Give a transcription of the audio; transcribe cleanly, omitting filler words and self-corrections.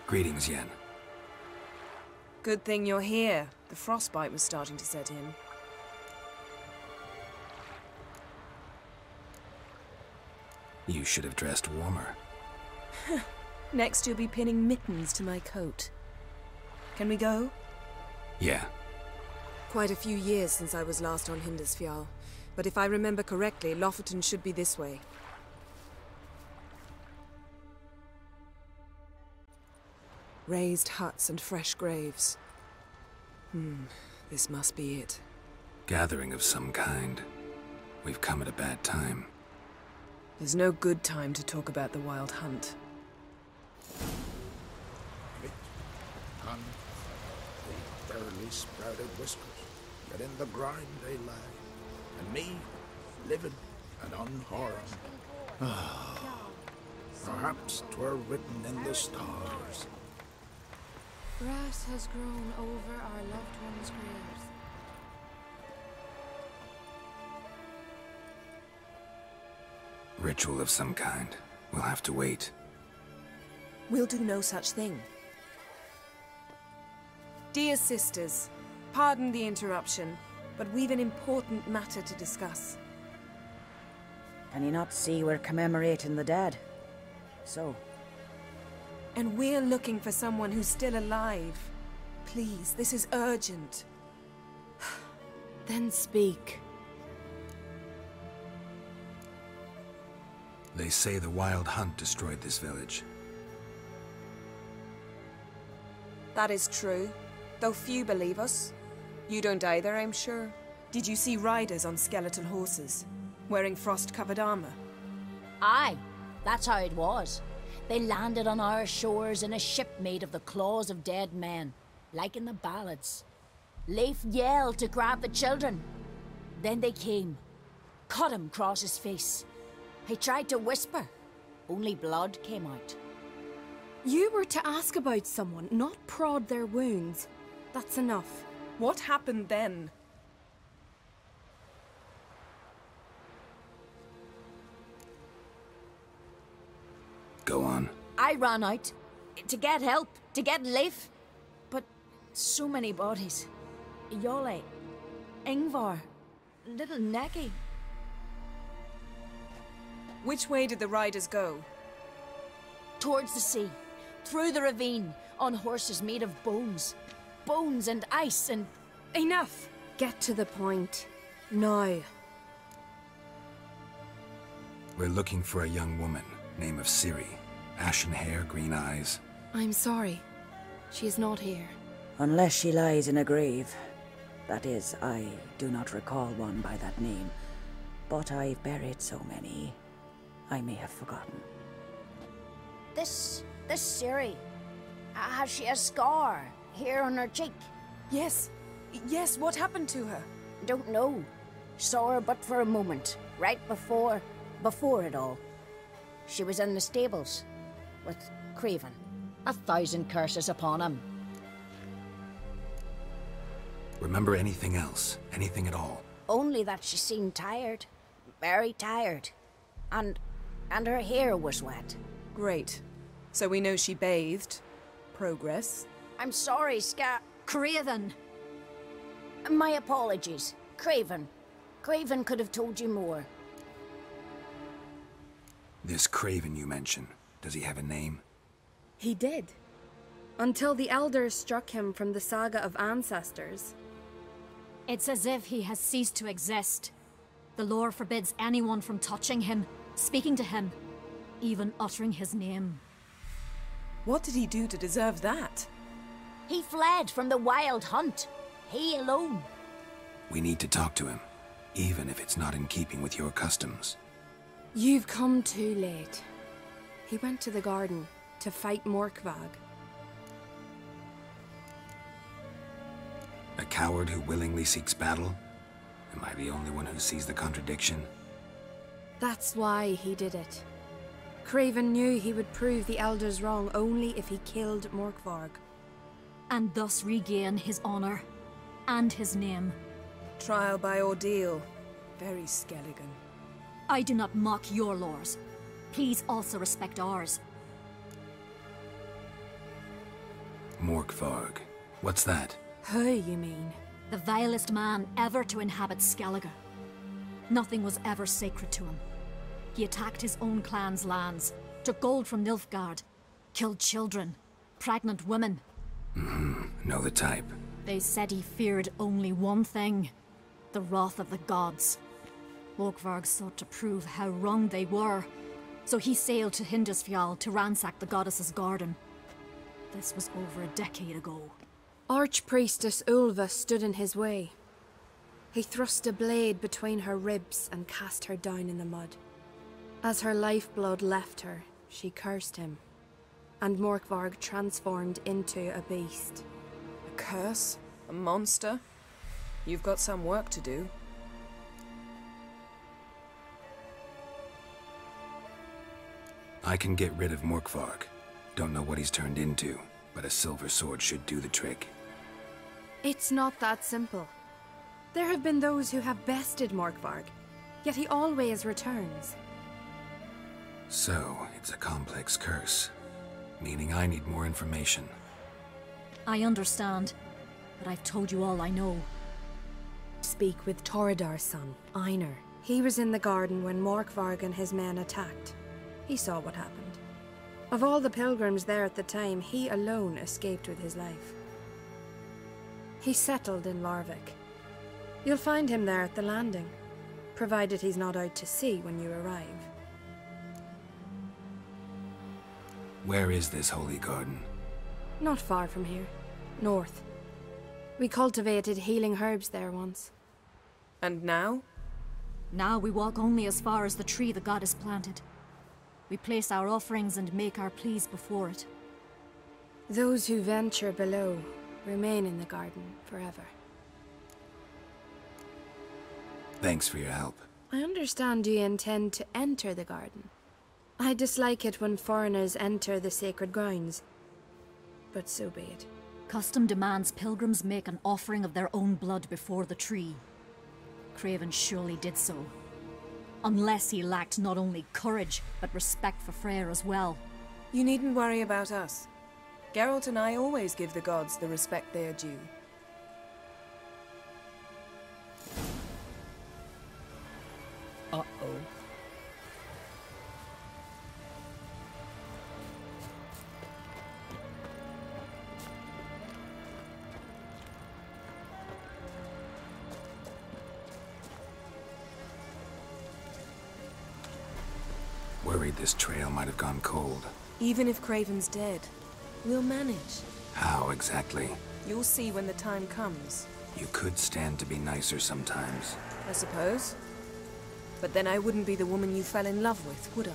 Greetings, Yen. Good thing you're here. The frostbite was starting to set in. You should have dressed warmer. Next you'll be pinning mittens to my coat. Can we go? Yeah. Quite a few years since I was last on Hindisfjall, but if I remember correctly, Lofoten should be this way. Raised huts and fresh graves. This must be it. Gathering of some kind. We've come at a bad time. There's no good time to talk about the Wild Hunt. None. They barely sprouted whiskers, yet in the grind they lie. And me, living and unharmed. Perhaps 'twere written in the stars. Grass has grown over our loved ones' graves. Ritual of some kind. We'll have to wait. We'll do no such thing. Dear sisters, pardon the interruption, but we've an important matter to discuss. Can you not see we're commemorating the dead? So? And we're looking for someone who's still alive. Please, this is urgent. Then speak. They say the Wild Hunt destroyed this village. That is true, though few believe us. You don't either, I'm sure. Did you see riders on skeletal horses, wearing frost-covered armor? Aye, that's how it was. They landed on our shores in a ship made of the claws of dead men, like in the ballads. Leif yelled to grab the children. Then they came, cut him across his face. He tried to whisper, only blood came out. You were to ask about someone, not prod their wounds. That's enough. What happened then? Go on. I ran out to get help, to get Leif. But so many bodies. Yolle, Ingvar, little Necky. Which way did the riders go? Towards the sea, through the ravine, on horses made of bones. Bones and ice and... Enough! Get to the point. Now. We're looking for a young woman, name of Ciri. Ashen hair, green eyes. I'm sorry. She is not here. Unless she lies in a grave. That is, I do not recall one by that name. But I've buried so many, I may have forgotten. This Ciri, has she a scar here on her cheek? Yes, what happened to her? Don't know. Saw her but for a moment, right before it all. She was in the stables with Craven. 1,000 curses upon him. Remember anything else? Anything at all? Only that she seemed tired. Very tired. And her hair was wet. Great. So we know she bathed. Progress. I'm sorry, Craven! My apologies. Craven. Craven could have told you more. This Craven you mention, does he have a name? He did. Until the elders struck him from the saga of ancestors. It's as if he has ceased to exist. The lore forbids anyone from touching him, speaking to him, even uttering his name. What did he do to deserve that? He fled from the Wild Hunt. He alone. We need to talk to him, even if it's not in keeping with your customs. You've come too late. He went to the garden to fight Morkvag. A coward who willingly seeks battle? Am I the only one who sees the contradiction? That's why he did it. Craven knew he would prove the elders wrong only if he killed Morkvarg. And thus regain his honor and his name. Trial by ordeal. Very Skelligan. I do not mock your laws. Please also respect ours. Morkvarg. What's that? Who, you mean? The vilest man ever to inhabit Skellige. Nothing was ever sacred to him. He attacked his own clan's lands, took gold from Nilfgaard, killed children, pregnant women. Know the type. They said he feared only one thing, the wrath of the gods. Morkvarg sought to prove how wrong they were, so he sailed to Hindisfjall to ransack the goddess's garden. This was over a decade ago. Archpriestess Ulva stood in his way. He thrust a blade between her ribs and cast her down in the mud. As her lifeblood left her, she cursed him, and Morkvarg transformed into a beast. A curse? A monster? You've got some work to do. I can get rid of Morkvarg. Don't know what he's turned into, but a silver sword should do the trick. It's not that simple. There have been those who have bested Morkvarg, yet he always returns. So, it's a complex curse, meaning I need more information. I understand, but I've told you all I know. Speak with Toradar's son, Einar. He was in the garden when Morkvarg and his men attacked. He saw what happened. Of all the pilgrims there at the time, he alone escaped with his life. He settled in Larvik. You'll find him there at the landing, provided he's not out to sea when you arrive. Where is this holy garden? Not far from here. North. We cultivated healing herbs there once. And now? Now we walk only as far as the tree the goddess planted. We place our offerings and make our pleas before it. Those who venture below remain in the garden forever. Thanks for your help. I understand you intend to enter the garden. I dislike it when foreigners enter the sacred grounds, but so be it. Custom demands pilgrims make an offering of their own blood before the tree. Craven surely did so. Unless he lacked not only courage, but respect for Freyr as well. You needn't worry about us. Geralt and I always give the gods the respect they are due. Uh-oh. Worried this trail might have gone cold. Even if Craven's dead, we'll manage. How exactly? You'll see when the time comes. You could stand to be nicer sometimes. I suppose. But then I wouldn't be the woman you fell in love with, would I?